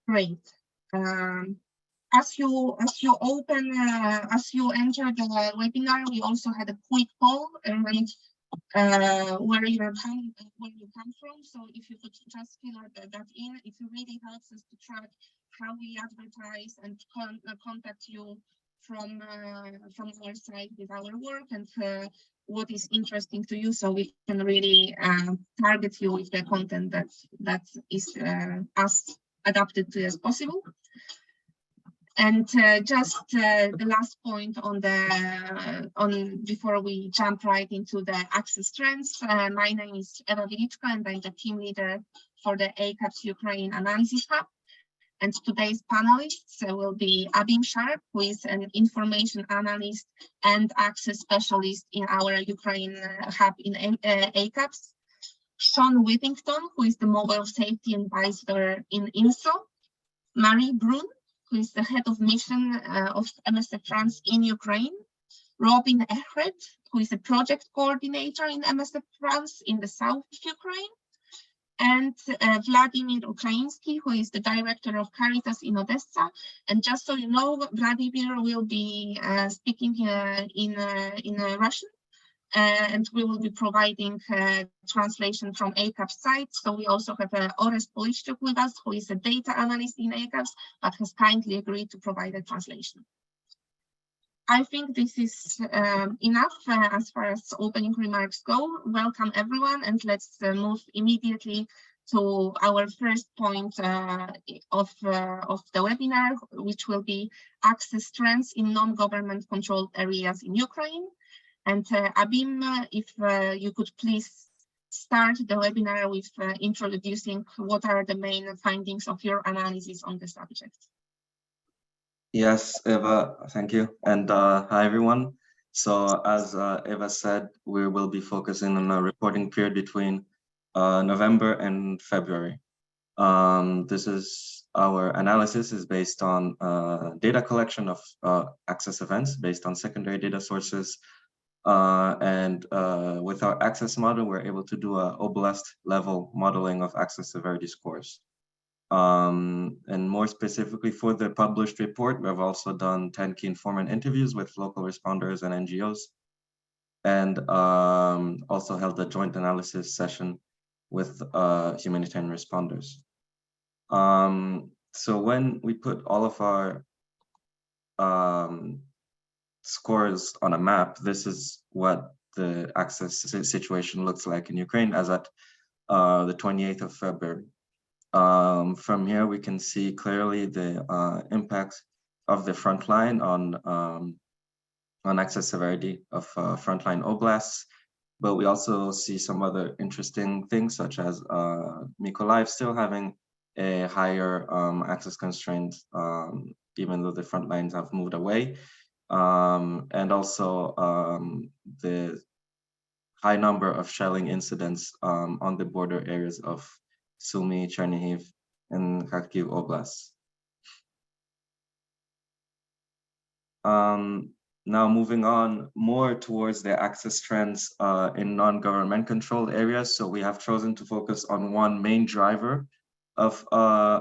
Great. As you enter the webinar, we also had a quick poll around where you come from. So if you could just fill that in, it really helps us to track how we advertise and contact you from our side with our work and what is interesting to you, so we can really target you with the content that is as adapted to as possible. And just the last point before we jump right into the access trends. My name is Eva Wiliczka, and I'm the team leader for the ACAPS Ukraine Analysis Hub. And today's panelists will be Abim Sharp, who is an information analyst and access specialist in our Ukraine hub in ACAPS. Sean Whittington, who is the mobile safety advisor in INSO. Marie Brun, who is the head of mission of MSF France in Ukraine. Robin Ehret, who is a project coordinator in MSF France in the south of Ukraine. And Vladimir Ukrainsky, who is the director of Caritas in Odessa. And just so you know, Vladimir will be speaking in Russian. And we will be providing translation from ACAPS side. So we also have Ores Poliszczuk with us, who is a data analyst in ACAPS, but has kindly agreed to provide a translation. I think this is enough as far as opening remarks go. Welcome everyone, and let's move immediately to our first point of the webinar, which will be access trends in non-government controlled areas in Ukraine. And Abim, if you could please start the webinar with introducing what are the main findings of your analysis on the subject. Yes, Eva, thank you. And hi, everyone. So as Eva said, we will be focusing on a reporting period between November and February. This is our analysis is based on data collection of access events based on secondary data sources. With our access model, we're able to do a oblast level modeling of access severity scores. And more specifically for the published report, we've also done 10 key informant interviews with local responders and NGOs, and also held a joint analysis session with humanitarian responders. So when we put all of our scores on a map, this is what the access situation looks like in Ukraine as at the 28th of February. From here, we can see clearly the impact of the frontline on access severity of frontline oblasts, but we also see some other interesting things, such as Mykolaiv still having a higher access constraint, even though the front lines have moved away. And also the high number of shelling incidents on the border areas of Sumy, Chernihiv, and Kharkiv Oblasts. Now moving on more towards the access trends in non-government controlled areas. So we have chosen to focus on one main driver of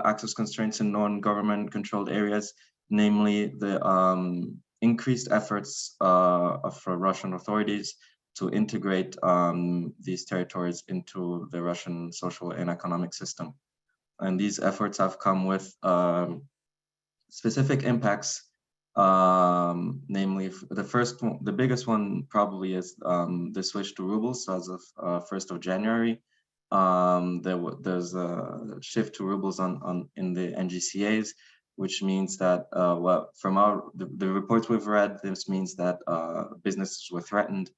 access constraints in non-government controlled areas, namely the increased efforts of Russian authorities to integrate these territories into the Russian social and economic system. And these efforts have come with specific impacts, namely the biggest one probably is the switch to rubles. So as of 1st of January, there's a shift to rubles in the NGCAs, which means that from the reports we've read, this means that businesses were threatened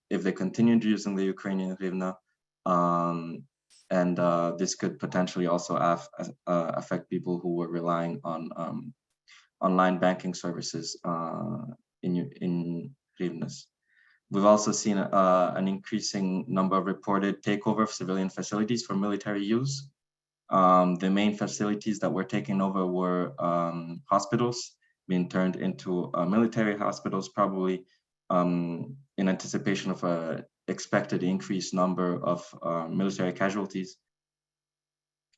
if they continued using the Ukrainian hryvnia, and this could potentially also affect people who were relying on online banking services in hryvnias. We've also seen an increasing number of reported takeover of civilian facilities for military use. The main facilities that were taken over were hospitals being turned into military hospitals, probably in anticipation of an expected increased number of military casualties.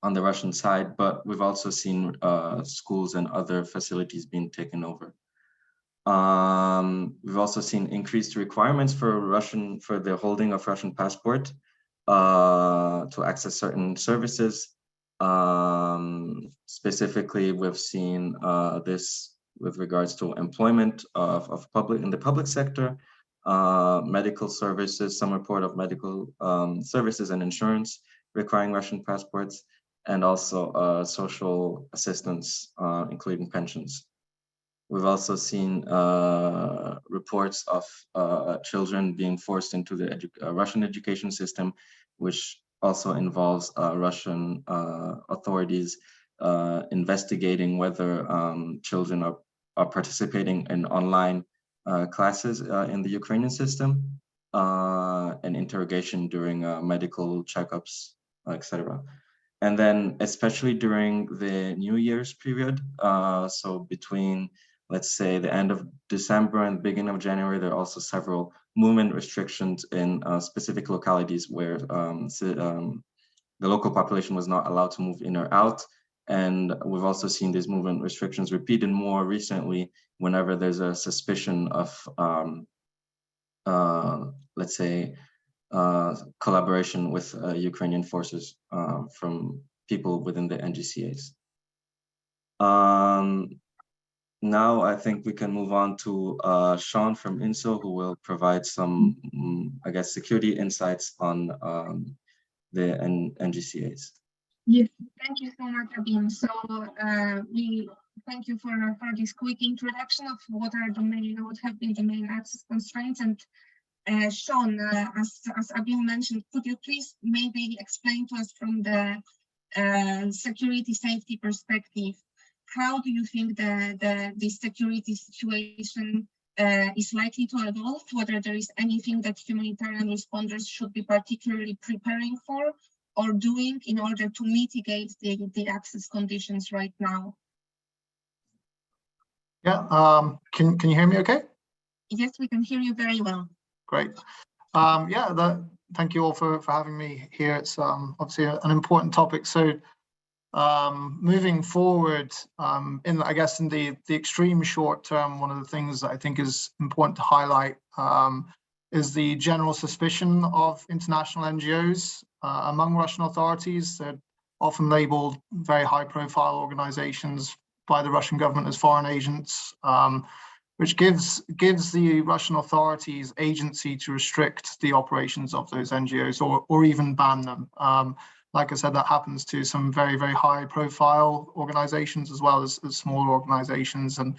on the Russian side, but we've also seen schools and other facilities being taken over. We've also seen increased requirements for the holding of Russian passport to access certain services. Specifically, we've seen this with regards to employment in the public sector, medical services, some report of medical services and insurance requiring Russian passports, and also social assistance, including pensions. We've also seen reports of children being forced into the Russian education system, which also involves Russian authorities investigating whether children are participating in online classes in the Ukrainian system, and interrogation during medical checkups, etc. And then especially during the New Year's period, so between, let's say, the end of December and beginning of January, there are also several movement restrictions in specific localities where the local population was not allowed to move in or out. And we've also seen these movement restrictions repeated more recently whenever there's a suspicion of, let's say, collaboration with Ukrainian forces from people within the NGCAs. Now I think we can move on to Sean from INSO, who will provide some, I guess, security insights on the NGCAs. Yes, thank you so much, Abim. So we thank you for this quick introduction of what have been the main access constraints. And Sean, as Abim mentioned, could you please maybe explain to us from the security safety perspective, how do you think the security situation is likely to evolve, whether there is anything that humanitarian responders should be particularly preparing for or doing in order to mitigate the access conditions right now? Yeah, can you hear me okay? Yes, we can hear you very well. Great. Thank you all for having me here. It's obviously an important topic. So moving forward, I guess in the extreme short term, one of the things that I think is important to highlight is the general suspicion of international NGOs among Russian authorities. They're often labeled very high-profile organizations by the Russian government as foreign agents, which gives the Russian authorities agency to restrict the operations of those NGOs or even ban them. Like I said, that happens to some very, very high-profile organizations as well as smaller organizations. And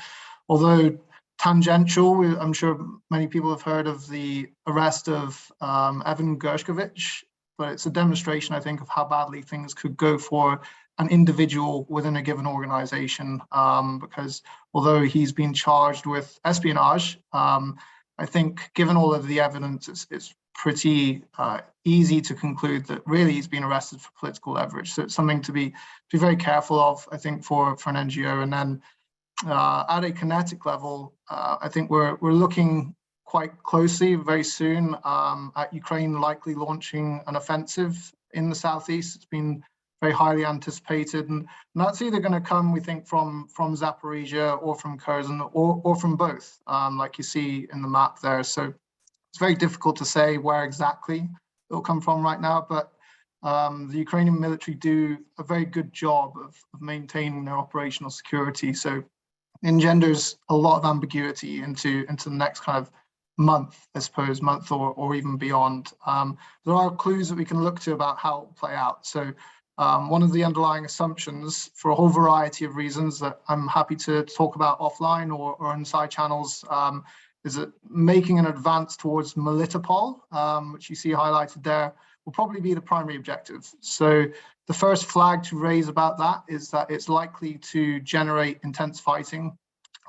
although tangential, I'm sure many people have heard of the arrest of Evan Gershkovich, but it's a demonstration, I think, of how badly things could go for an individual within a given organization, because although he's been charged with espionage, I think given all of the evidence, it's pretty easy to conclude that really he's been arrested for political leverage. So it's something to be very careful of, I think, for an NGO. And then at a kinetic level, I think we're looking quite closely very soon at Ukraine likely launching an offensive in the southeast. It's been very highly anticipated, and that's either going to come, we think, from Zaporizhia or from Kherson or from both, like you see in the map there. So it's very difficult to say where exactly it'll come from right now, but the Ukrainian military do a very good job of maintaining their operational security. So engenders a lot of ambiguity into the next kind of month, I suppose, month or even beyond. There are clues that we can look to about how it will play out. So one of the underlying assumptions, for a whole variety of reasons that I'm happy to talk about offline or in side channels, is that making an advance towards Melitopol, which you see highlighted there, will probably be the primary objective. So the first flag to raise about that is that it's likely to generate intense fighting.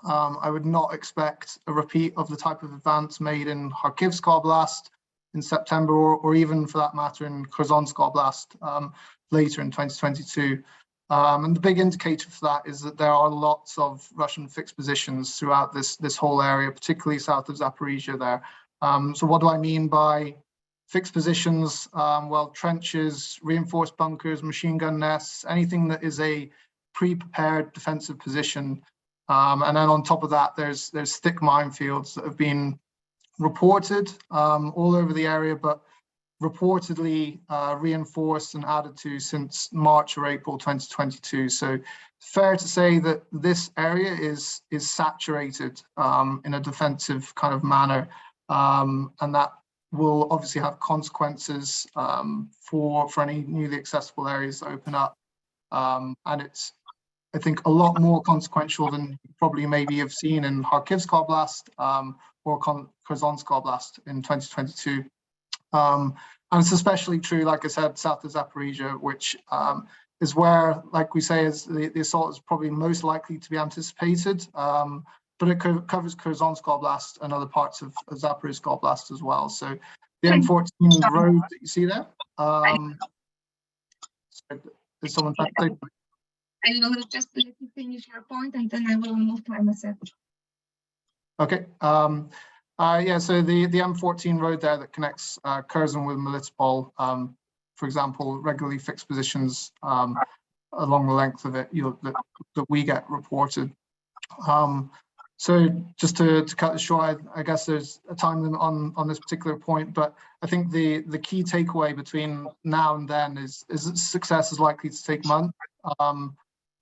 I would not expect a repeat of the type of advance made in Kharkivsk Oblast in September, or even for that matter in Kherson Oblast later in 2022. And the big indicator for that is that there are lots of Russian fixed positions throughout this whole area, particularly south of Zaporizhia there. So what do I mean by fixed positions, well, trenches, reinforced bunkers, machine gun nests, anything that is a pre-prepared defensive position. And then on top of that, there's thick minefields that have been reported all over the area, but reportedly reinforced and added to since March or April 2022. So fair to say that this area is saturated in a defensive kind of manner, and that will obviously have consequences for any newly accessible areas that open up. And it's, I think, a lot more consequential than you probably maybe have seen in Kharkiv's oblast or Kherson oblast in 2022. And it's especially true, like I said, south of Zaporizhia, which is where, like we say, is the assault is probably most likely to be anticipated. But it covers Kherson oblast and other parts of Zaporizhia oblast as well. So the M14 road that you see there. Is someone trying to say? I will just let you finish your point, and then I will move to MSF. Okay. Yeah, so the M14 road there that connects Kherson with Melitopol, for example, regularly fixed positions along the length of it that we get reported. So just to cut it short, I guess there's a time limit on this particular point, but I think the key takeaway between now and then is that success is likely to take months,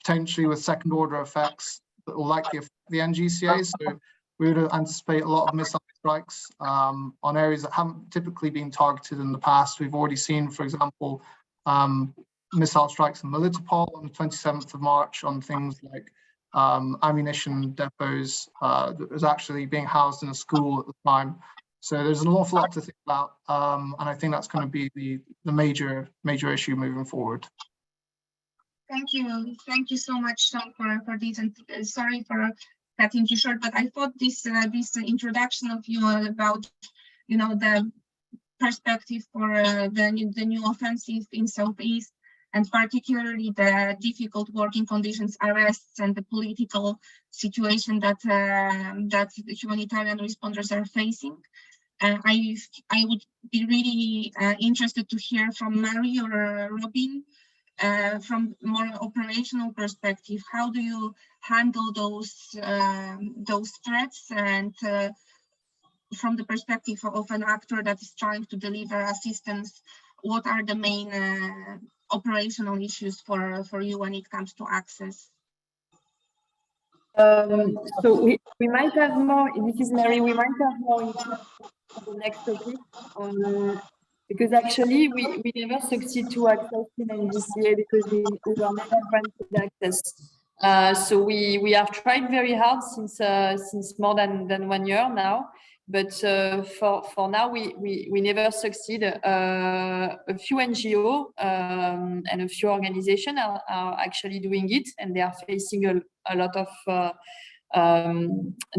potentially with second order effects that will likely affect the NGCA. So we would anticipate a lot of missile strikes on areas that haven't typically been targeted in the past. We've already seen, for example, missile strikes in Melitopol on the 27th of March on things like ammunition depots that was actually being housed in a school at the time. So there's an awful lot to think about, and I think that's going to be the major issue moving forward. Thank you so much, Sean, for this, and sorry for cutting you short, but I thought this introduction of you about, you know, the perspective for the new offensive in Southeast, and particularly the difficult working conditions, arrests, and the political situation that the humanitarian responders are facing. I would be really interested to hear from Mary or Robin, from more operational perspective. How do you handle those threats, and from the perspective of an actor that is trying to deliver assistance, what are the main operational issues for you when it comes to access? So we might have more, this is Mary, we might have more into the next topic, because actually we never succeed to access in NGCA because we were never granted access. So we have tried very hard since more than 1 year now, but for now we never succeed. A few NGO and a few organizations are actually doing it, and they are facing a lot of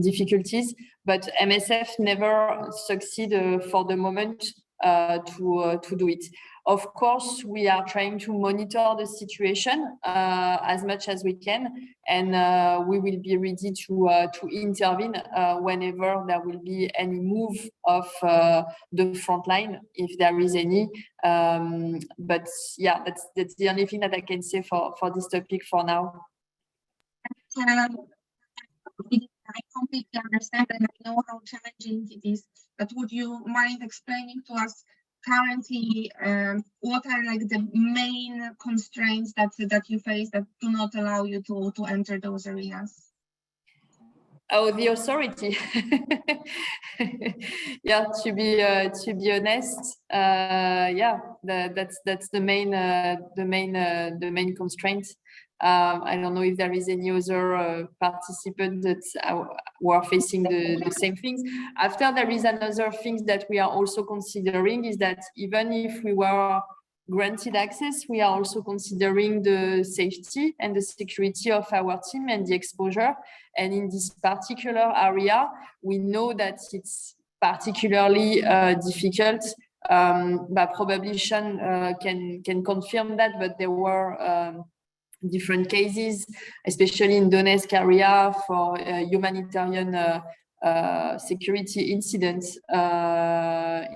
difficulties, but MSF never succeed for the moment to do it. Of course, we are trying to monitor the situation as much as we can, and we will be ready to intervene whenever there will be any move of the front line, if there is any. But yeah, that's the only thing that I can say for this topic for now. I completely understand, and I know how challenging it is, but would you mind explaining to us currently what are like the main constraints that you face that do not allow you to enter those areas? Oh, the authority. Yeah, to be honest, yeah, that's the main constraint. I don't know if there is any other participant that were facing the same things. After, there is another thing that we are also considering, is that even if we were granted access, we are also considering the safety and the security of our team and the exposure. And in this particular area, we know that it's particularly difficult. But probably Sean can confirm that, but there were different cases, especially in Donetsk area, for humanitarian security incidents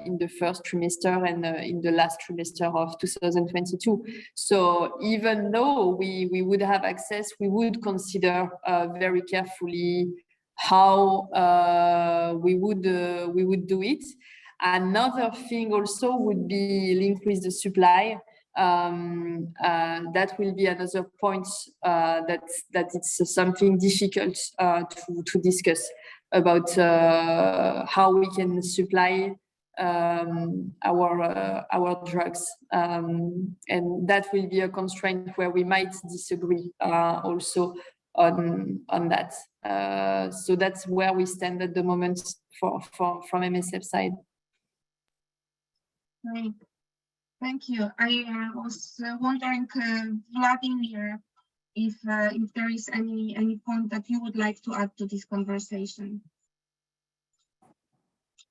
in the first trimester and in the last trimester of 2022. So even though we would have access, we would consider very carefully how we would do it. Another thing also would be linked with the supply. That will be another point that it's something difficult to discuss about how we can supply our drugs, and that will be a constraint where we might disagree also on that. So that's where we stand at the moment from MSF side. Great. Thank you. I was wondering, Vladimir, if there is any point that you would like to add to this conversation.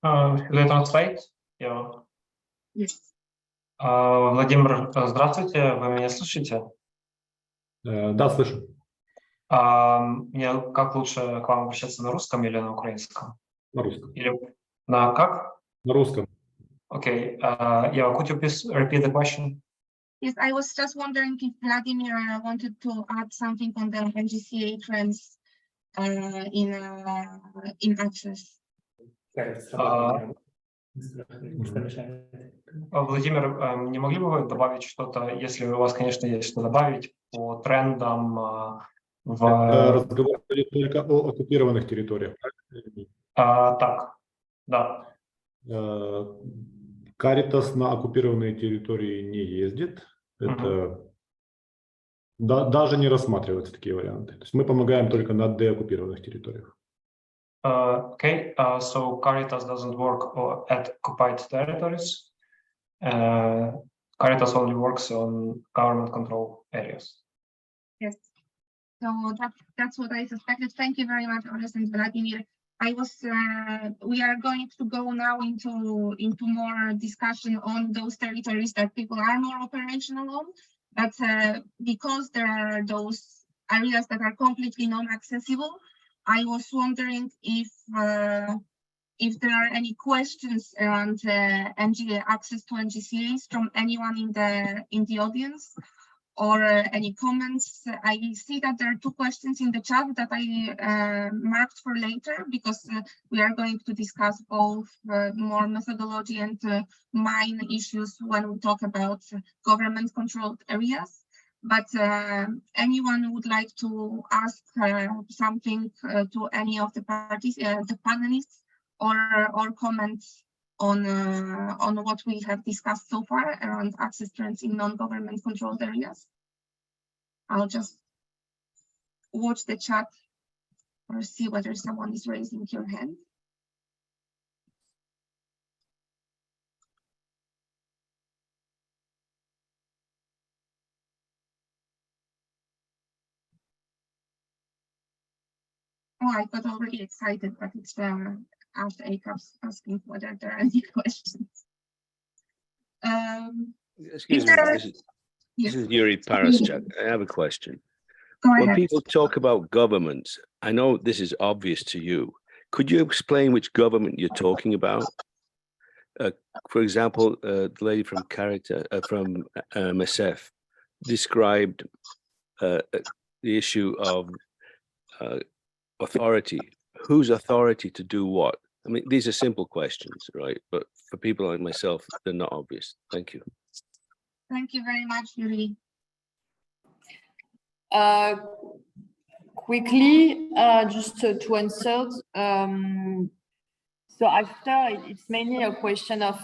Should I translate? Yeah. Yes. Владимир, здравствуйте, вы меня слышите? Да, слышу. Мне как лучше к вам обращаться, на русском или на украинском? На русском. Или на как? На русском. Okay. Yeah, could you please repeat the question? Yes, I was just wondering if Vladimir wanted to add something on the NGCA trends in access. Владимир, не могли бы вы добавить что-то, если у вас, конечно, есть что добавить по трендам в... Разговаривали только о оккупированных территориях. Так, да. Caritas на оккупированные территории не ездит. Это даже не рассматриваются такие варианты. То есть мы помогаем только на деоккупированных территориях. Okay, so Caritas doesn't work at occupied territories. Caritas only works on government control areas. Yes, so that's what I suspected. Thank you very much, Odessa and Vladimir. We are going to go now into more discussion on those territories that people are more operational on, but because there are those areas that are completely non-accessible, I was wondering if there are any questions around access to NGCAs from anyone in the audience, or any comments. I see that there are 2 questions in the chat that I marked for later, because we are going to discuss both more methodology and mine issues when we talk about government-controlled areas. But anyone who would like to ask something to any of the parties, the panelists, or comments on what we have discussed so far around access trends in non-government controlled areas. I'll just watch the chat or see whether someone is raising your hand. Oh, I got already excited, but it's after ACAPS asking whether there are any questions. Excuse me, this is Yuri Paraschuk. I have a question. Go When ahead. people talk about governments, I know this is obvious to you. Could you explain which government you're talking about? For example, the lady from Caritas, from MSF, described the issue of authority. Whose authority to do what? I mean, these are simple questions, right? But for people like myself, they're not obvious. Thank you. Thank you very much, Yuri. Quickly, just to answer, so after it's mainly a question of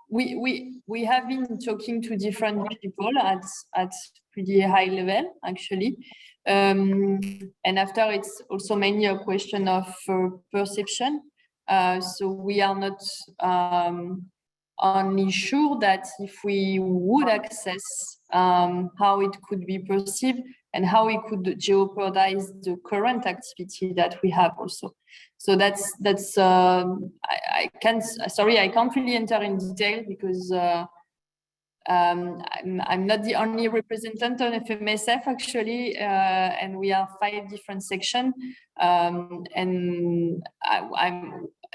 we have been talking to different people at pretty high level, actually, and after it's also mainly a question of perception. So we are not only sure that if we would access how it could be perceived and how it could jeopardize the current activity that we have also. So that's I can't really enter in detail because I'm not the only representative of MSF actually, and we are 5 different sections. And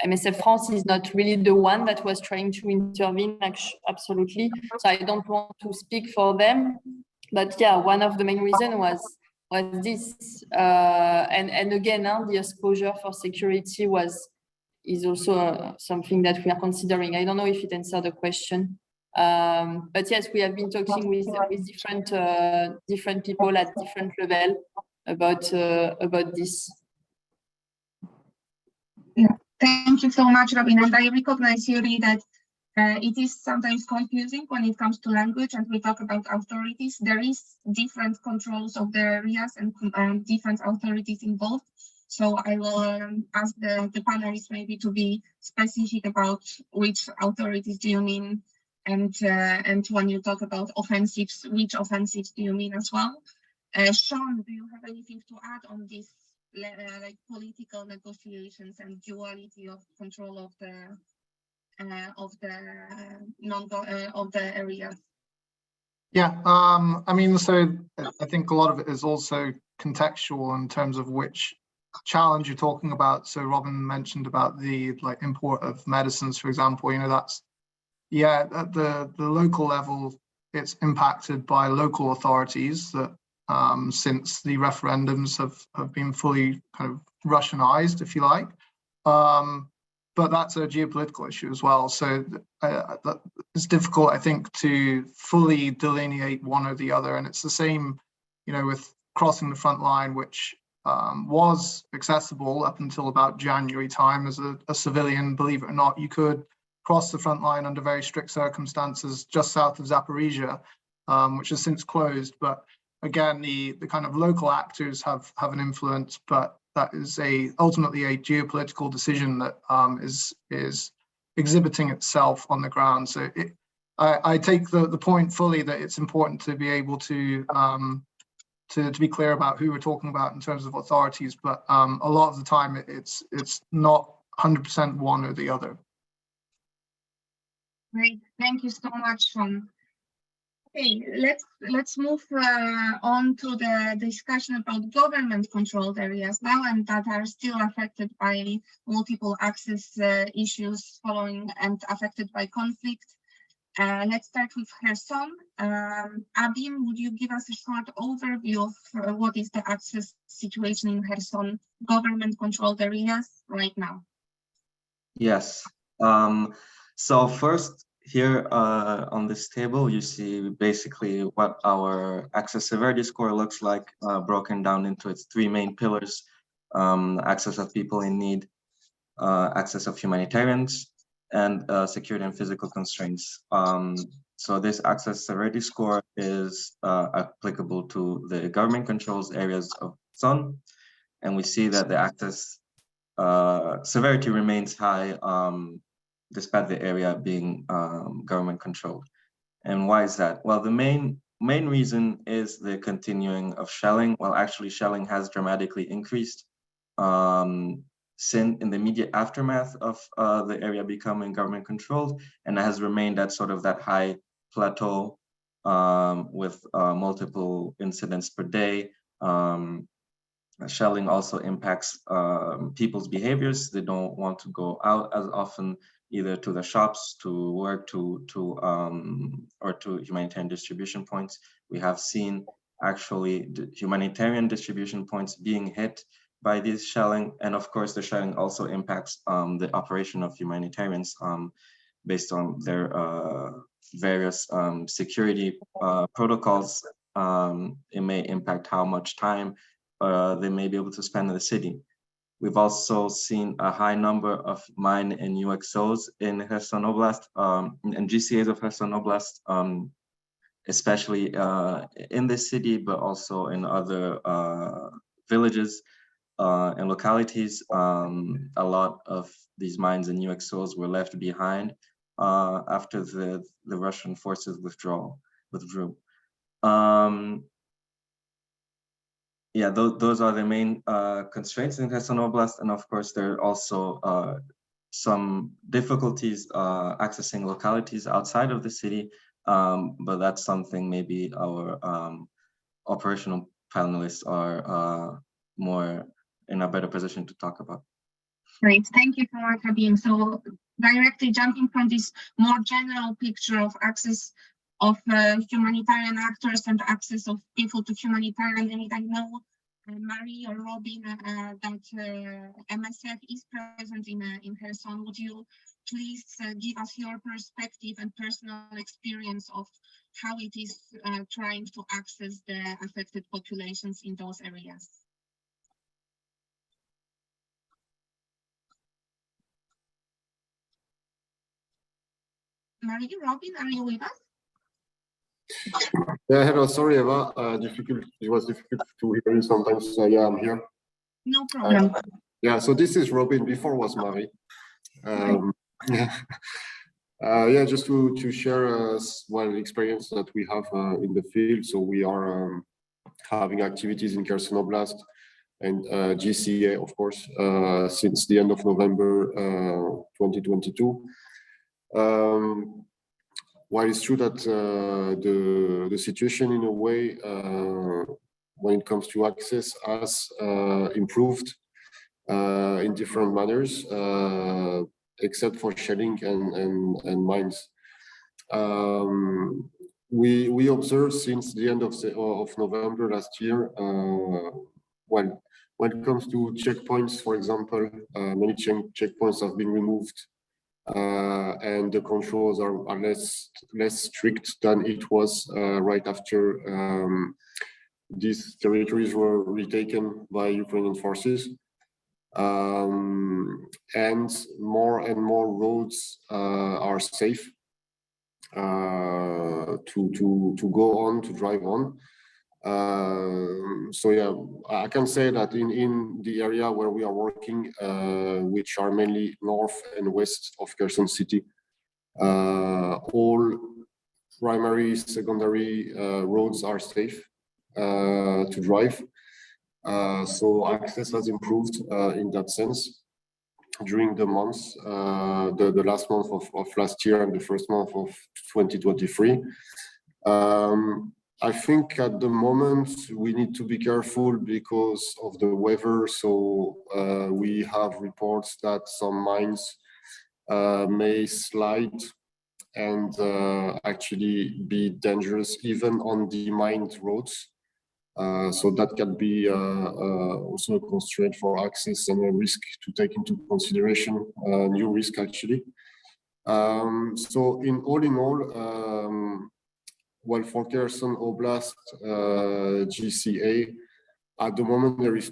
MSF France is not really the one that was trying to intervene, absolutely. So I don't want to speak for them, but yeah, one of the main reasons was this, and again, the exposure for security is also something that we are considering. I don't know if it answered the question. But yes, we have been talking with different people at different level about this. Yeah, thank you so much, Robin. And I recognize, Yuri, that it is sometimes confusing when it comes to language and we talk about authorities. There is different controls of the areas and different authorities involved. So I will ask the panelists maybe to be specific about which authorities do you mean, and when you talk about offensives, which offensives do you mean as well? Sean, do you have anything to add on this, like political negotiations and duality of control of the areas? Yeah, I mean, so I think a lot of it is also contextual in terms of which challenge you're talking about. So Robin mentioned about the import of medicines, for example. You know, that's, yeah, at the local level, it's impacted by local authorities that since the referendums have been fully kind of Russianized, if you like. But that's a geopolitical issue as well. So it's difficult, I think, to fully delineate one or the other. And it's the same, you know, with crossing the front line, which was accessible up until about January time as a civilian. Believe it or not, you could cross the front line under very strict circumstances just south of Zaporizhia, which has since closed. But again, the kind of local actors have an influence, but that is ultimately a geopolitical decision that is exhibiting itself on the ground. So I take the point fully that it's important to be able to be clear about who we're talking about in terms of authorities, but a lot of the time it's not 100% one or the other. Great, thank you so much, Sean. Okay, let's move on to the discussion about government-controlled areas now, and that are still affected by multiple access issues following and affected by conflict. Let's start with Kherson. Abim, would you give us a short overview of what is the access situation in Kherson government-controlled areas right now? Yes. So first, here on this table, you see basically what our access severity score looks like, broken down into its 3 main pillars: access of people in need, access of humanitarians, and security and physical constraints. So this access severity score is applicable to the government controls areas of Kherson, and we see that the access severity remains high despite the area being government controlled. And why is that? Well, the main reason is the continuing of shelling. Well, actually, shelling has dramatically increased since in the immediate aftermath of the area becoming government controlled, and it has remained at sort of that high plateau with multiple incidents per day. Shelling also impacts people's behaviors. They don't want to go out as often, either to the shops, to work, or to humanitarian distribution points. We have seen actually humanitarian distribution points being hit by this shelling, and of course the shelling also impacts the operation of humanitarians based on their various security protocols. It may impact how much time they may be able to spend in the city. We've also seen a high number of mine and UXOs in Kherson Oblast and GCAs of Kherson Oblast, especially in the city, but also in other villages and localities. A lot of these mines and UXOs were left behind after the Russian forces withdrew. Yeah, those are the main constraints in Kherson Oblast, and of course there are also some difficulties accessing localities outside of the city, but that's something maybe our operational panelists are more in a better position to talk about. Great, thank you so much for being so directly jumping from this more general picture of access of humanitarian actors and access of people to humanitarian aid. I know Marie or Robin that MSF is present in Kherson. Would you please give us your perspective and personal experience of how it is trying to access the affected populations in those areas? Marie, Robin, are you with us? Yeah, hello. Sorry, Eva. It was difficult to hear you sometimes. Yeah, I'm here. No problem. Yeah, so this is Robin. Before was Marie. Yeah. Yeah, just to share one experience that we have in the field. So we are having activities in Kherson Oblast and GCA, of course, since the end of November 2022. While it's true that the situation in a way when it comes to access has improved in different manners, except for shelling and mines. We observed since the end of November last year, when it comes to checkpoints, for example, many checkpoints have been removed. And the controls are less strict than it was right after these territories were retaken by Ukrainian forces. And more roads are safe to go on, to drive on. So yeah, I can say that in the area where we are working, which are mainly north and west of Kherson city, all primary, secondary roads are safe to drive. So access has improved in that sense during the months, the last month of last year and the first month of 2023. I think at the moment we need to be careful because of the weather. So we have reports that some mines may slide and actually be dangerous even on the mined roads. So that can be also a constraint for access and a risk to take into consideration, new risk actually. So in all, well, for Kherson Oblast, GCA, at the moment there is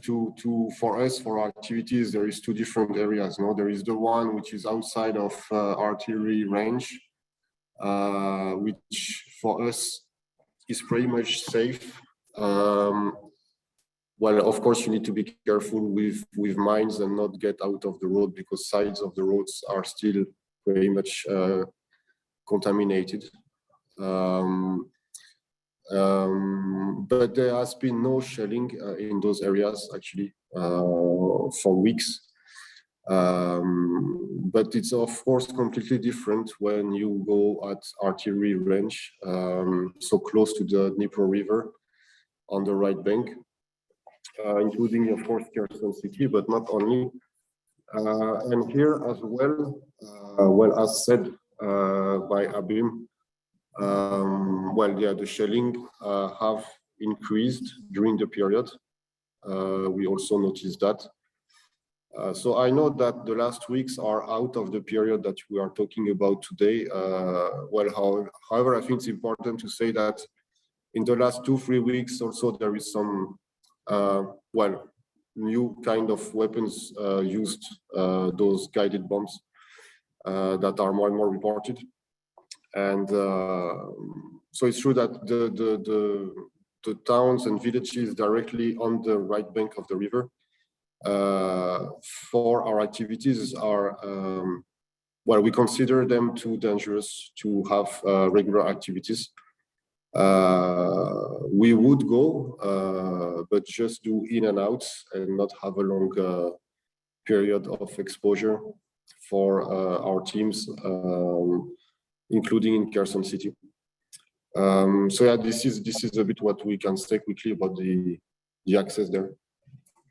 for us, for our activities, there is two different areas. No, there is the one which is outside of artillery range, which for us is pretty much safe. Well, of course, you need to be careful with mines and not get out of the road because sides of the roads are still very much contaminated. But there has been no shelling in those areas actually for weeks. But it's of course completely different when you go at artillery range, so close to the Dnipro River on the right bank, including of course Kherson city, but not only. And here as well, well as said by Abim, well, yeah, the shelling have increased during the period. We also noticed that. So I know that the last weeks are out of the period that we are talking about today. Well, however, I think it's important to say that in the last 2-3 weeks also there is some, well, new kind of weapons used, those guided bombs that are more and more reported. And so it's true that the towns and villages directly on the right bank of the river for our activities are, well, we consider them too dangerous to have regular activities. We would go, but just do in and out and not have a long period of exposure for our teams, including in Kherson city. So yeah, this is a bit what we can say quickly about the access there.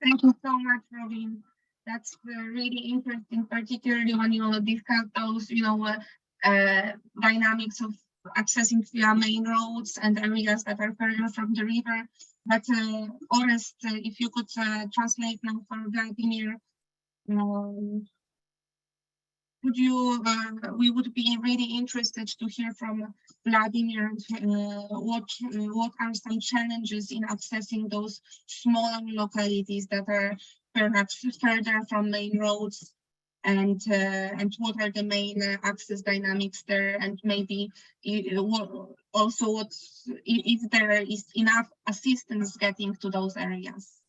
Thank you so much, Robin. That's really interesting, particularly when you discuss those, dynamics of accessing via main roads and areas that are further from the river. But Orest, if you could translate now for Vladimir, we would be really interested to hear from Vladimir what are some challenges in accessing those smaller localities that are perhaps further from main roads, and what are the main access dynamics there, and maybe also if there is enough assistance getting to those areas.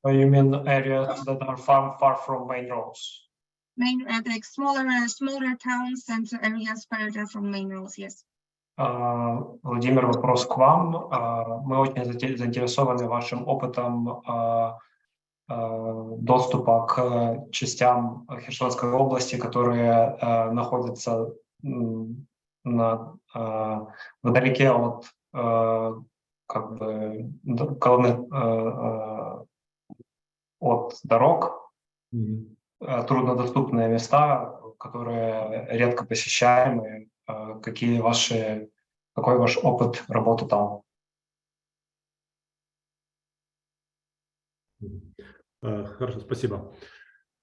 You mean areas that are far from main roads? Like smaller towns and areas further from main roads, yes. Владимир, вопрос к вам. Мы очень заинтересованы вашим опытом доступа к частям Херсонской области, которые находятся вдалеке от от дорог, труднодоступные места, которые редко посещаемые. Какой ваш опыт работы там? Хорошо, спасибо.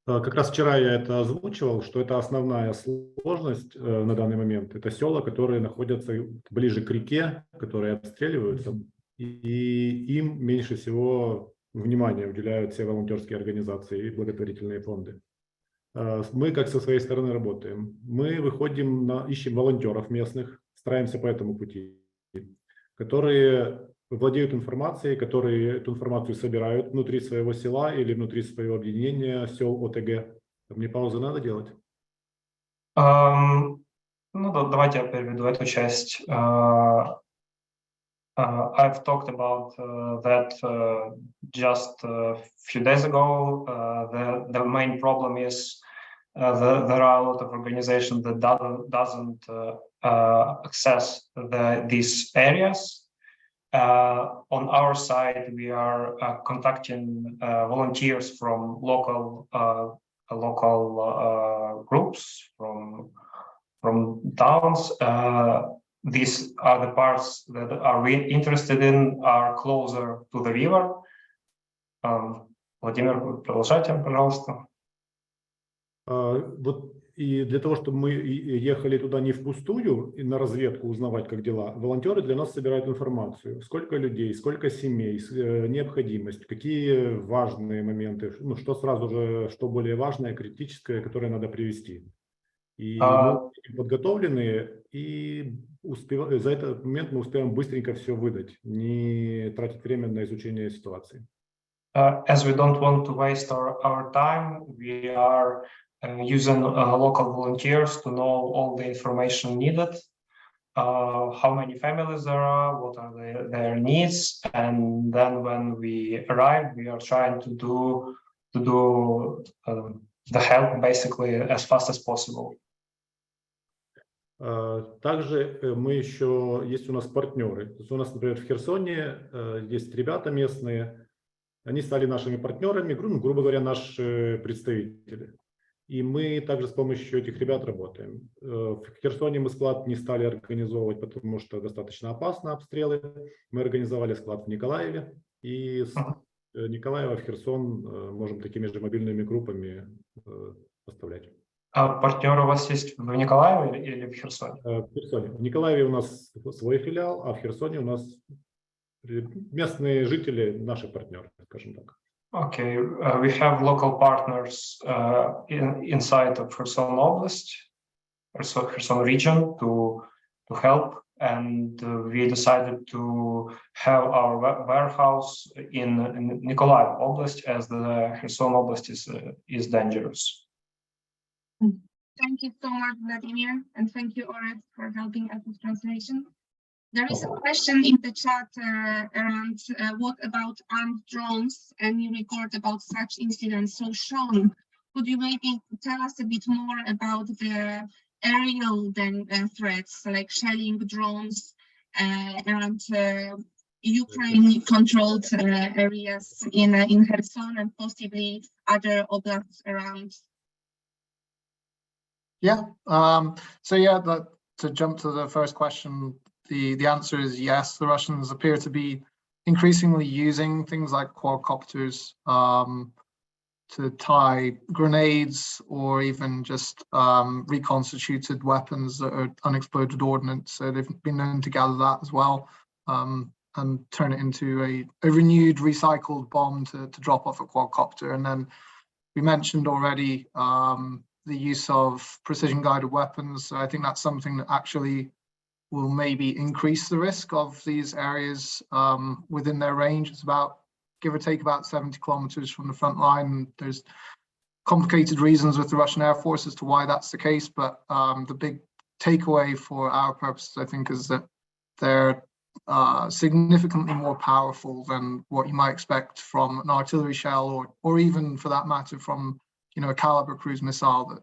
Как раз вчера я это озвучивал, что это основная сложность на данный момент. Это села, которые находятся ближе к реке, которые обстреливаются, и им меньше всего внимания уделяют все волонтерские организации и благотворительные фонды. Мы как со своей стороны работаем. Мы выходим, ищем волонтеров местных, стараемся по этому пути, которые владеют информацией, которые эту информацию собирают внутри своего села или внутри своего объединения сел ОТГ. Мне паузу надо делать? Давайте я переведу эту часть. I've talked about that just a few days ago. The main problem is there are a lot of organizations that doesn't access these areas. On our side, we are contacting volunteers from local groups from towns. These are the parts that are we interested in, are closer to the river. Владимир, продолжайте, пожалуйста. Вот и для того, чтобы мы ехали туда не впустую и на разведку узнавать, как дела, волонтеры для нас собирают информацию. Сколько людей, сколько семей, необходимость, какие важные моменты, что сразу же, что более важное, критическое, которое надо привести. И мы подготовлены, и за этот момент мы успеем быстренько все выдать, не тратить время на изучение ситуации. As we don't want to waste our time, we are using local volunteers to know all the information needed, how many families there are, what are their needs, and then when we arrive, we are trying to do the help basically as fast as possible. Также мы еще, есть у нас партнеры. То есть у нас, например, в Херсоне есть ребята местные, они стали нашими партнерами, грубо говоря, наши представители. И мы также с помощью этих ребят работаем. В Херсоне мы склад не стали организовывать, потому что достаточно опасно обстрелы. Мы организовали склад в Николаеве, и с Николаева в Херсон можем такими же мобильными группами поставлять. А партнеры у вас есть в Николаеве или в Херсоне? В Херсоне. В Николаеве у нас свой филиал, а в Херсоне у нас местные жители, наши партнеры, скажем так. Okay, we have local partners inside of Kherson Oblast, Kherson region to help, and we decided to have our warehouse in Nikolaev Oblast, as the Kherson Oblast is dangerous. Thank you so much, Vladimir, and thank you, Orest, for helping us with translation. There is a question in the chat around what about armed drones, and you record about such incidents. So Sean, could you maybe tell us a bit more about the aerial threats, like shelling drones, around Ukraine-controlled areas in Kherson and possibly other oblasts around. Yeah. So yeah, to jump to the first question, the answer is yes. The Russians appear to be increasingly using things like quadcopters to tie grenades or even just reconstituted weapons that are unexploded ordnance. So they've been known to gather that as well and turn it into a renewed recycled bomb to drop off a quadcopter. And then we mentioned already the use of precision guided weapons. So I think that's something that actually will maybe increase the risk of these areas within their range. It's about, give or take, about 70 kilometers from the front line. There's complicated reasons with the Russian Air Force as to why that's the case, but the big takeaway for our purposes, I think, is that they're significantly more powerful than what you might expect from an artillery shell, or even for that matter from a Caliber cruise missile that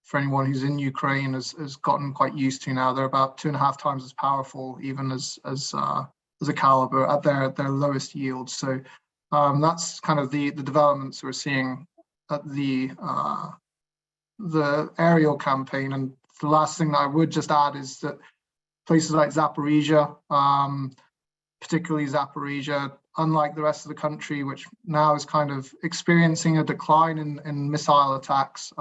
for anyone who's in Ukraine has gotten quite used to now. They're about 2.5 times as powerful even as a Caliber at their lowest yield. So that's kind of the developments we're seeing at the aerial campaign. And the last thing that I would just add is that places like Zaporizhia, particularly Zaporizhia, unlike the rest of the country, which now is kind of experiencing a decline in missile attacks,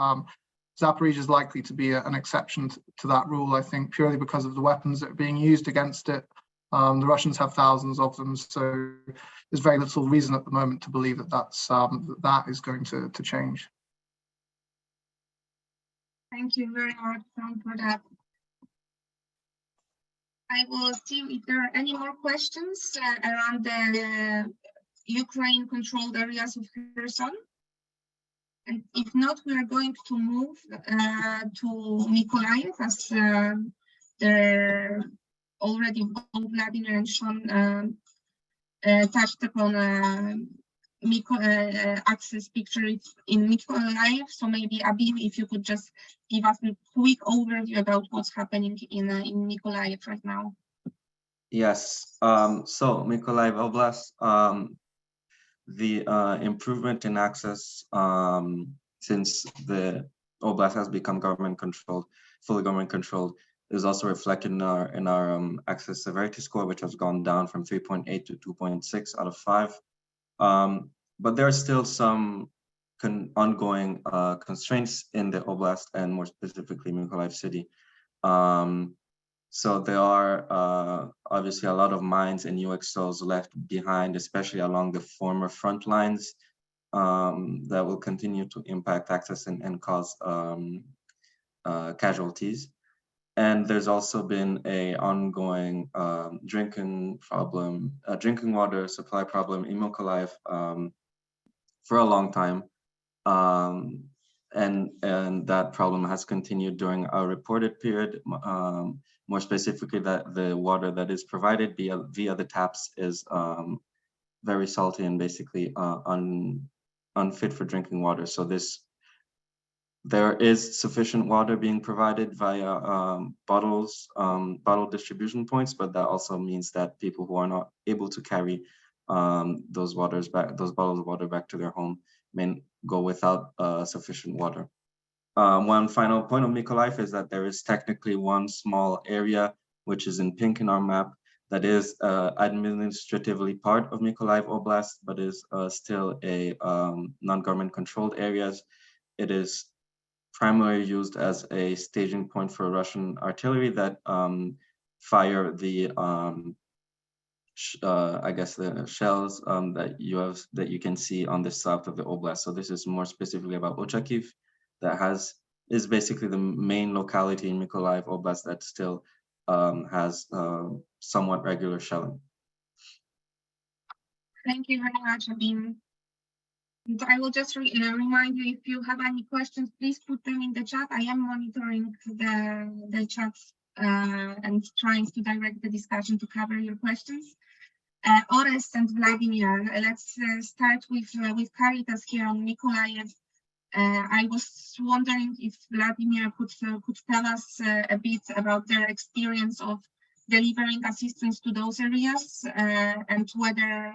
Zaporizhia is likely to be an exception to that rule, I think, purely because of the weapons that are being used against it. The Russians have thousands of them, so there's very little reason at the moment to believe that that is going to change. Thank you very much, Tom, for that. I will see if there are any more questions around the Ukraine-controlled areas of Kherson. And if not, we are going to move to Mykolaiv, as the already both Vladimir and Sean touched upon access picture in Mykolaiv. So maybe Abim, if you could just give us a quick overview about what's happening in Mykolaiv right now. Yes. So Mykolaiv Oblast, the improvement in access since the Oblast has become government controlled, fully government controlled, is also reflected in our access severity score, which has gone down from 3.8 to 2.6 out of 5. But there are still some ongoing constraints in the Oblast, and more specifically Mykolaiv city. So there are obviously a lot of mines and UXOs left behind, especially along the former front lines, that will continue to impact access and cause casualties. And there's also been an ongoing drinking water supply problem in Mykolaiv for a long time. And that problem has continued during our reported period. More specifically, that the water that is provided via the taps is very salty and basically unfit for drinking water. So there is sufficient water being provided via bottle distribution points, but that also means that people who are not able to carry those bottles of water back to their home may go without sufficient water. One final point on Mykolaiv is that there is technically one small area, which is in pink in our map, that is administratively part of Mykolaiv Oblast, but is still a non-government controlled areas. It is primarily used as a staging point for Russian artillery that fire the I guess the shells that you can see on the south of the oblast. So this is more specifically about Ochakiv, that is basically the main locality in Mykolaiv Oblast that still has somewhat regular shelling. Thank you very much, Abim. And I will just remind you, if you have any questions, please put them in the chat. I am monitoring the chat and trying to direct the discussion to cover your questions. Orest and Vladimir, let's start with Caritas here on Mykolaiv. I was wondering if Vladimir could tell us a bit about their experience of delivering assistance to those areas, and whether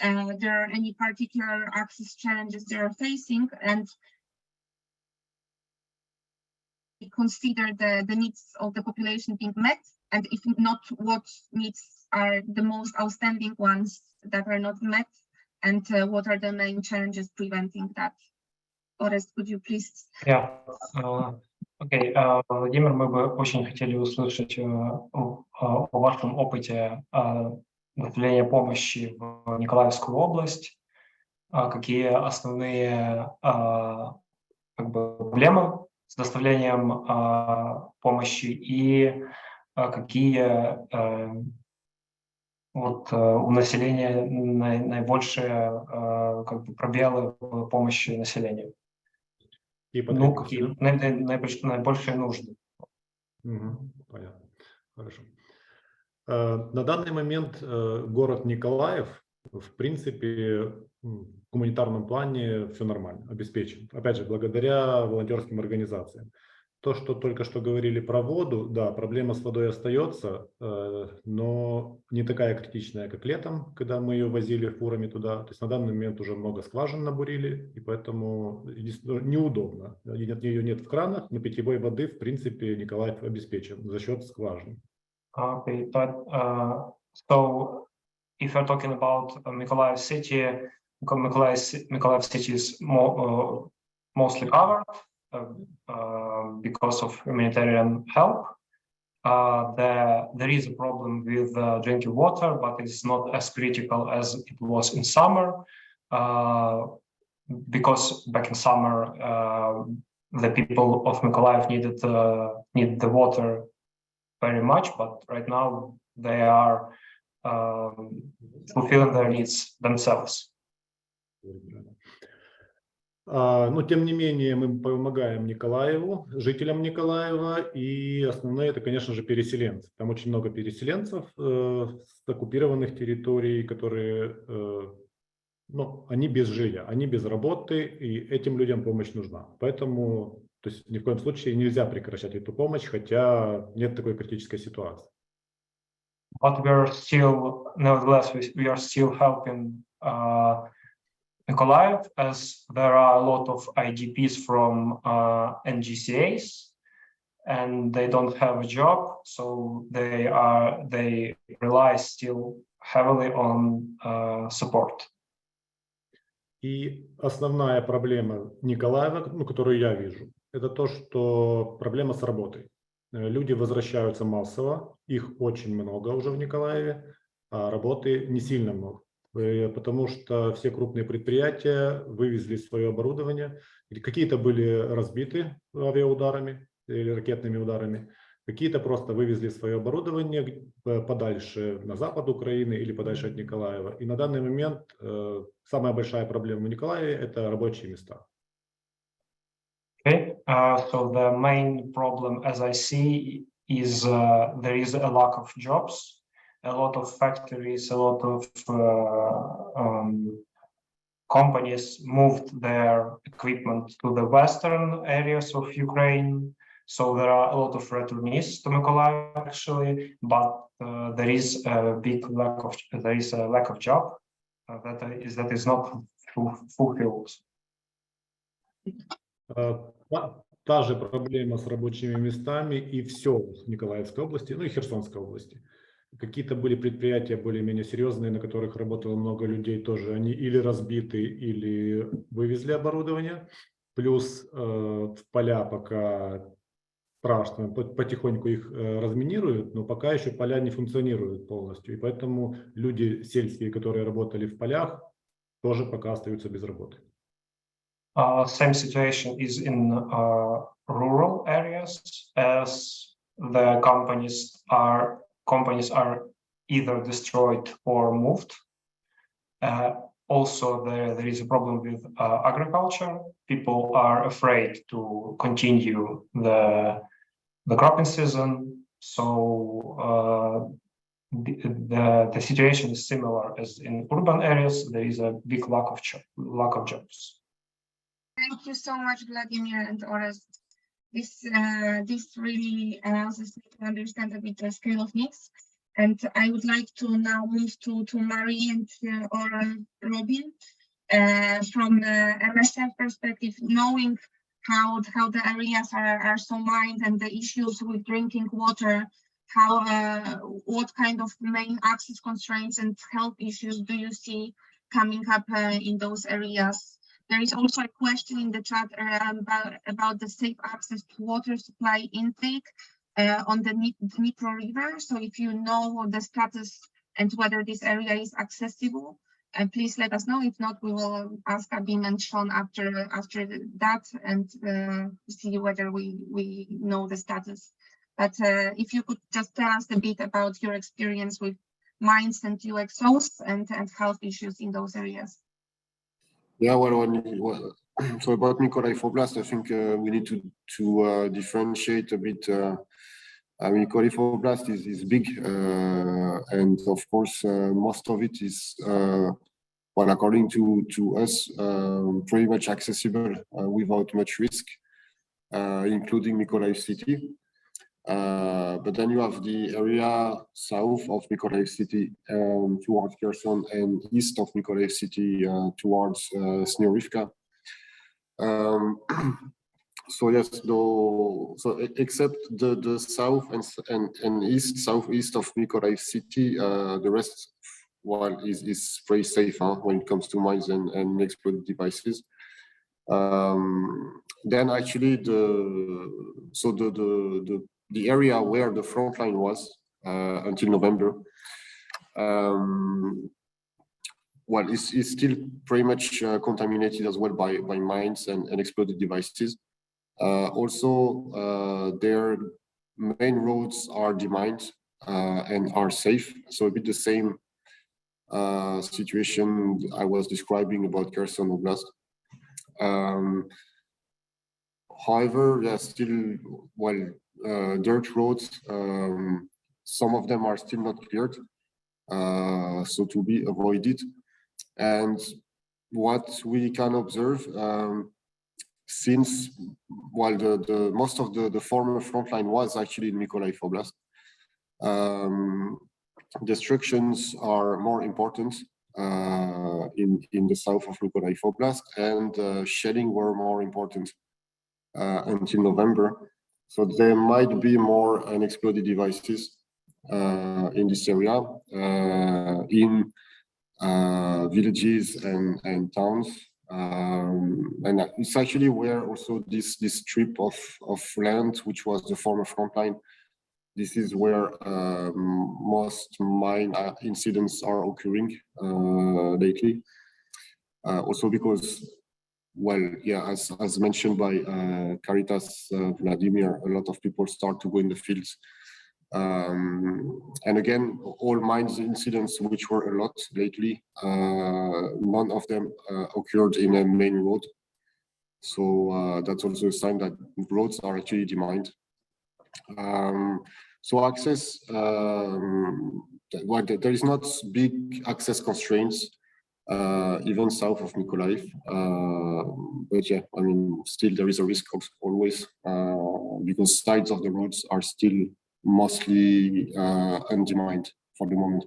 there are any particular access challenges they are facing, and consider the needs of the population being met, and if not, what needs are the most outstanding ones that are not met, and what are the main challenges preventing that. Odessa, could you please? Yeah. Окей, Владимир, мы бы очень хотели услышать о вашем опыте доставления помощи в Николаевскую область, какие основные проблемы с доставлением помощи и какие у населения наибольшие пробелы в помощи населению. Ну, какие наибольшие нужды. Понятно. Хорошо. На данный момент город Николаев, в принципе, в гуманитарном плане все нормально, обеспечен. Опять же, благодаря волонтерским организациям. То, что только что говорили про воду, да, проблема с водой остается, но не такая критичная, как летом, когда мы ее возили фурами туда. То есть на данный момент уже много скважин набурили, и поэтому неудобно. Ее нет в кранах, но питьевой воды, в принципе, Николаев обеспечен за счет скважин. Okay, but so if you're talking about Mykolaiv city, Mykolaiv city is mostly covered because of humanitarian help. There is a problem with drinking water, but it's not as critical as it was in summer, because back in summer the people of Mykolaiv need the water very much, but right now they are fulfilling their needs themselves. Но тем не менее мы помогаем Николаеву, жителям Николаева, и основное это, конечно же, переселенцы. Там очень много переселенцев с оккупированных территорий, которые, они без жилья, они без работы, и этим людям помощь нужна. Поэтому, то есть ни в коем случае нельзя прекращать эту помощь, хотя нет такой критической ситуации. But nevertheless, we are still helping Mykolaiv, as there are a lot of IDPs from NGCAs, and they don't have a job, so they rely still heavily on support. И основная проблема Николаева, которую я вижу, это то, что проблема с работой. Люди возвращаются массово, их очень много уже в Николаеве, а работы не сильно много. Потому что все крупные предприятия вывезли свое оборудование, какие-то были разбиты авиаударами или ракетными ударами, какие-то просто вывезли свое оборудование подальше на запад Украины или подальше от Николаева. И на данный момент самая большая проблема в Николаеве – это рабочие места. Okay, so the main problem, as I see, is there is a lack of jobs. A lot of factories, a lot of companies moved their equipment to the western areas of Ukraine. So there are a lot of returnees to Mykolaiv actually, but there is a lack of job that is not fulfilled. Та же проблема с рабочими местами и в селах Николаевской области, и Херсонской области. Какие-то были предприятия более-менее серьезные, на которых работало много людей тоже. Они или разбиты, или вывезли оборудование. Плюс в поля пока страшно, потихоньку их разминируют, но пока еще поля не функционируют полностью. И поэтому люди сельские, которые работали в полях, тоже пока остаются без работы. Same situation is in rural areas, as the companies are either destroyed or moved. Also, there is a problem with agriculture. People are afraid to continue the cropping season. So the situation is similar as in urban areas. There is a big lack of jobs. Thank you so much, Vladimir and Odessa. This really allows us to understand a bit the scale of needs. And I would like to now move to Marie and or Robin from MSF perspective, knowing how the areas are so mined and the issues with drinking water. What kind of main access constraints and health issues do you see coming up in those areas? There is also a question in the chat about the safe access to water supply intake on the Dnipro River. So if you know the status and whether this area is accessible, please let us know. If not, we will ask Abim and Sean after that and see whether we know the status. But if you could just tell us a bit about your experience with mines and UXOs and health issues in those areas. Yeah, so about Mykolaiv Oblast, I think we need to differentiate a bit. Mykolaiv Oblast is big, and of course, most of it is, well, according to us, pretty much accessible without much risk, including Mykolaiv city. But then you have the area south of Mykolaiv city towards Kherson and east of Mykolaiv city towards Snyorivka. So yes, so except the south and southeast of Mykolaiv city, the rest, well, is pretty safe when it comes to mines and explosive devices. Then actually the area where the front line was until November, well, is still pretty much contaminated as well by mines and exploded devices. Also, their main roads are demined and are safe. So a bit the same situation I was describing about Kherson Oblast. However, there are still, well, dirt roads. Some of them are still not cleared, so to be avoided. And what we can observe, since, while the most of the former frontline was actually in Mykolaiv Oblast, destructions are more important in the south of Mykolaiv Oblast, and shelling were more important until November. So there might be more unexploded devices in this area, in villages and towns. And it's actually where also this strip of land, which was the former front line, this is where most mine incidents are occurring lately. Also because, well, yeah, as mentioned by Caritas Vladimir, a lot of people start to go in the fields. And again, all mines incidents, which were a lot lately, none of them occurred in a main road. So that's also a sign that roads are actually demined. So access, well, there is not big access constraints, even south of Mykolaiv. But yeah, I mean, still there is a risk of always, because sides of the roads are still mostly undemined for the moment.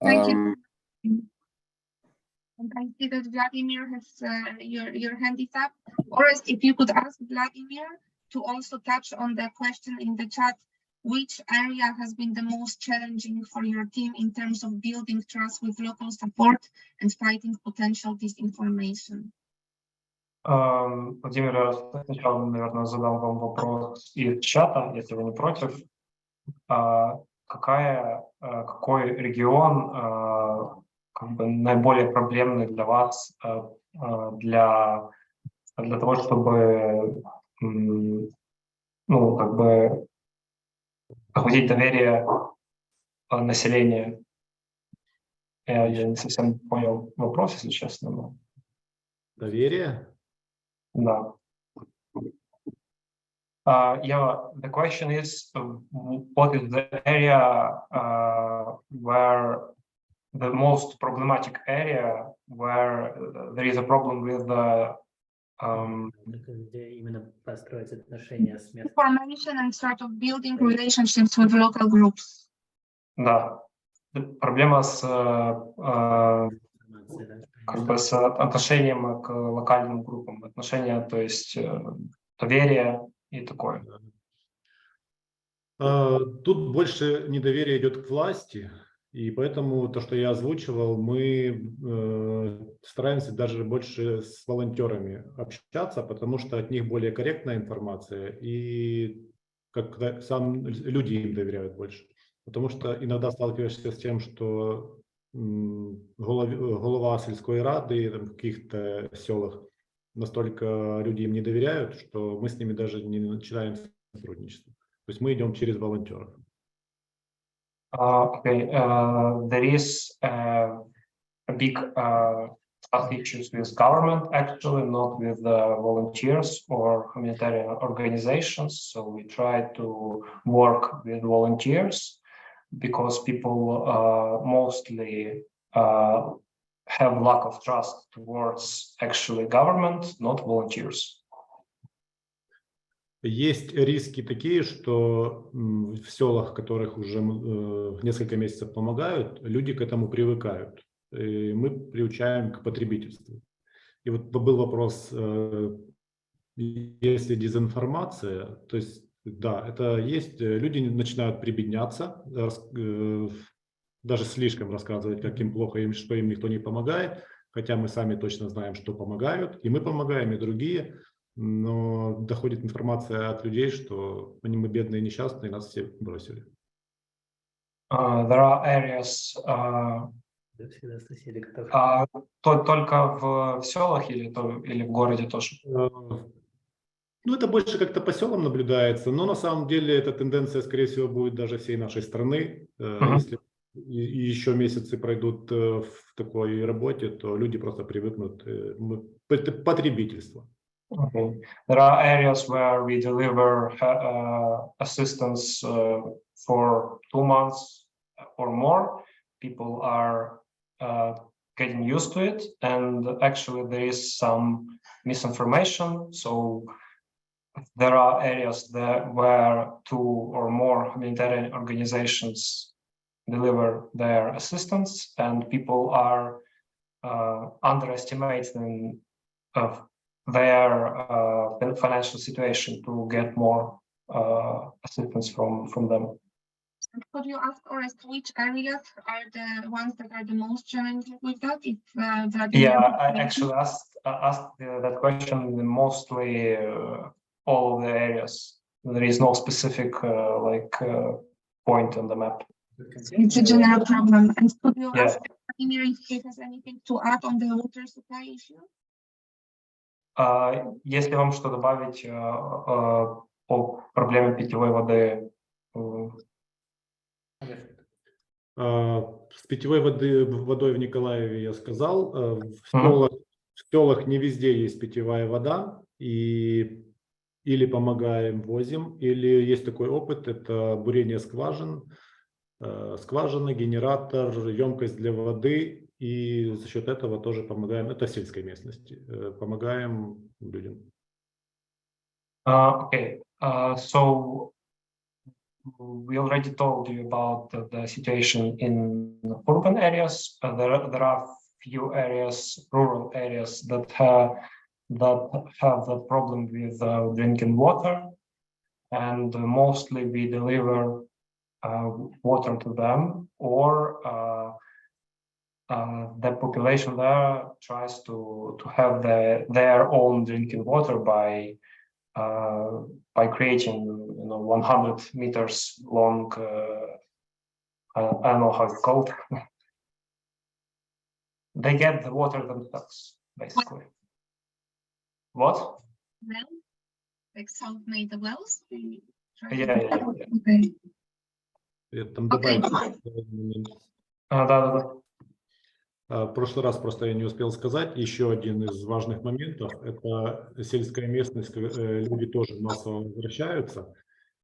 Thank you. And I see that Vladimir has your hand is up. Or if you could ask Vladimir to also touch on the question in the chat, which area has been the most challenging for your team in terms of building trust with local support and fighting potential disinformation? Владимир, я сначала, наверное, задам вам вопрос из чата, если вы не против. Какой регион как бы наиболее проблемный для вас для того, чтобы ну, как бы охватить доверие населения? Я не совсем понял вопрос, если честно. Но... Доверие? Да. The question is, what is the area where the most problematic area where there is a problem with где именно построить отношения с местными. Formation and sort of building relationships with local groups. Да, проблема с, как бы с отношением к локальным группам, отношения, то есть доверие и такое. Тут больше недоверие идет к власти, и поэтому то, что я озвучивал, мы стараемся даже больше с волонтерами общаться, потому что от них более корректная информация, и как сам люди им доверяют больше. Потому что иногда сталкиваешься с тем, что голова сельской рады в каких-то селах настолько люди им не доверяют, что мы с ними даже не начинаем сотрудничество. То есть мы идем через волонтеров. Okay, there is a big issues with government, actually, not with volunteers or humanitarian organizations. So we try to work with volunteers because people mostly have lack of trust towards actually government, not volunteers. Есть риски такие, что в селах, которых уже несколько месяцев помогают, люди к этому привыкают. И мы приучаем к потребительству. И вот был вопрос, если дезинформация, то есть да, это есть, люди начинают прибедняться, даже слишком рассказывать, как им плохо, что им никто не помогает, хотя мы сами точно знаем, что помогают, и мы помогаем, и другие. Но доходит информация от людей, что мы бедные, несчастные, нас все бросили. There are areas только в селах или в городе тоже? Ну, это больше как-то по селам наблюдается, но на самом деле эта тенденция, скорее всего, будет даже всей нашей страны. Если еще месяцы пройдут в такой работе, то люди просто привыкнут к потребительству. Okay. There are areas where we deliver assistance for 2 months or more. People are getting used to it, and actually there is some misinformation. So there are areas where 2 or more humanitarian organizations deliver their assistance, and people are underestimating their financial situation to get more assistance from them. Could you ask Orest which areas are the ones that are the most challenging with that? If I actually asked that question mostly all of the areas. There is no specific point on the map. It's a general problem. And could you ask Vladimir if he has anything to add on the water supply issue? Если вам что добавить по проблеме питьевой воды? С питьевой водой в Николаеве я сказал. В селах не везде есть питьевая вода, и или помогаем, возим, или есть такой опыт, это бурение скважины, генератор, емкость для воды, и за счет этого тоже помогаем, это в сельской местности, помогаем людям. Okay, so we already told you about the situation in urban areas. There are few areas, rural areas that have the problem with drinking water, and mostly we deliver water to them, or the population there tries to have their own drinking water by creating 100 meters long I don't know how it's called. They get the water themselves, basically. What? Well, like self-made wells? Yeah. Okay. Там добавить. Да. В прошлый раз просто я не успел сказать, еще один из важных моментов, это сельская местность, люди тоже массово возвращаются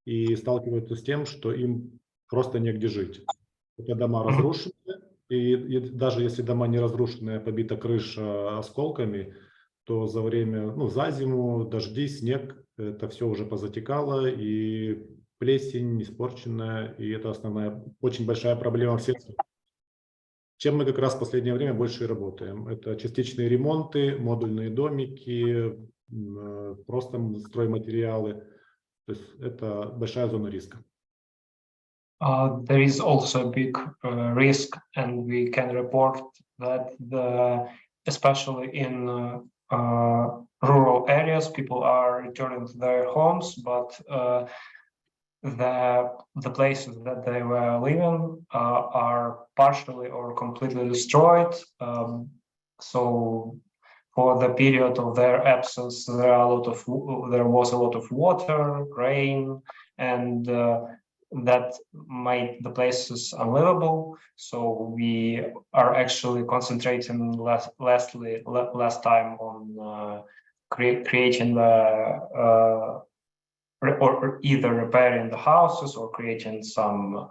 и сталкиваются с тем, что им просто негде жить. Это дома разрушены, и даже если дома не разрушены, побита крыша осколками, что за время, ну, за зиму, дожди, снег, это все уже позатекало, и плесень испорченная, и это основная, очень большая проблема всех. Чем мы как раз в последнее время больше и работаем. Это частичные ремонты, модульные домики, просто стройматериалы. То есть это большая зона риска. There is also a big risk, and we can report that especially in rural areas, people are returning to their homes, but the places that they were living are partially or completely destroyed. So for the period of their absence, there was a lot of water, rain, and that made the places unlivable. So we are actually concentrating less time on creating the or either repairing the houses or creating some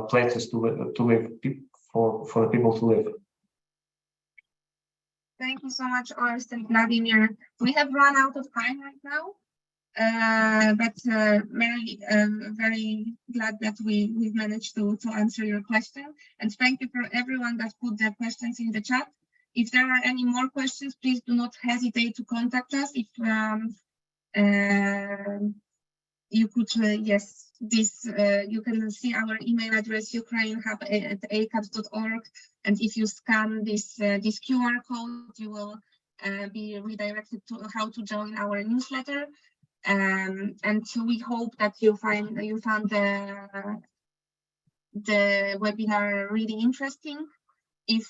places to live for the people to live. Thank you so much, Orest and Vladimir. We have run out of time right now, but very glad that we've managed to answer your question. And thank you for everyone that put their questions in the chat. If there are any more questions, please do not hesitate to contact us. If you could, yes, this you can see our email address, ukrainehub@acaps.org, and if you scan this QR code, you will be redirected to how to join our newsletter. And so we hope that you found the webinar really interesting. If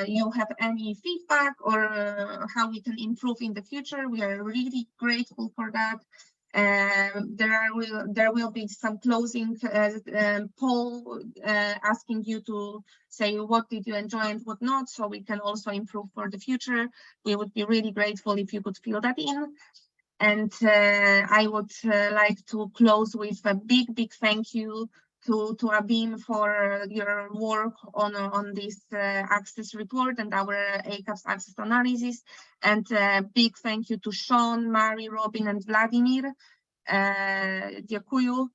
you have any feedback or how we can improve in the future, we are really grateful for that. There will be some closing poll asking you to say what did you enjoy and what not, so we can also improve for the future. We would be really grateful if you could fill that in. And I would like to close with a big thank you to Abim for your work on this access report and our ACAPS access analysis. And big thank you to Sean, Mary, Robin, and Vladimir. Dziękuję.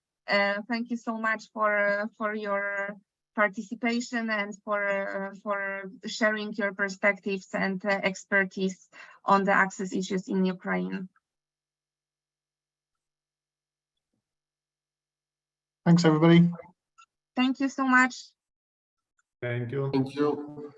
Thank you so much for your participation and for sharing your perspectives and expertise on the access issues in Ukraine. Thanks, everybody. Thank you so much. Thank you. Thank you.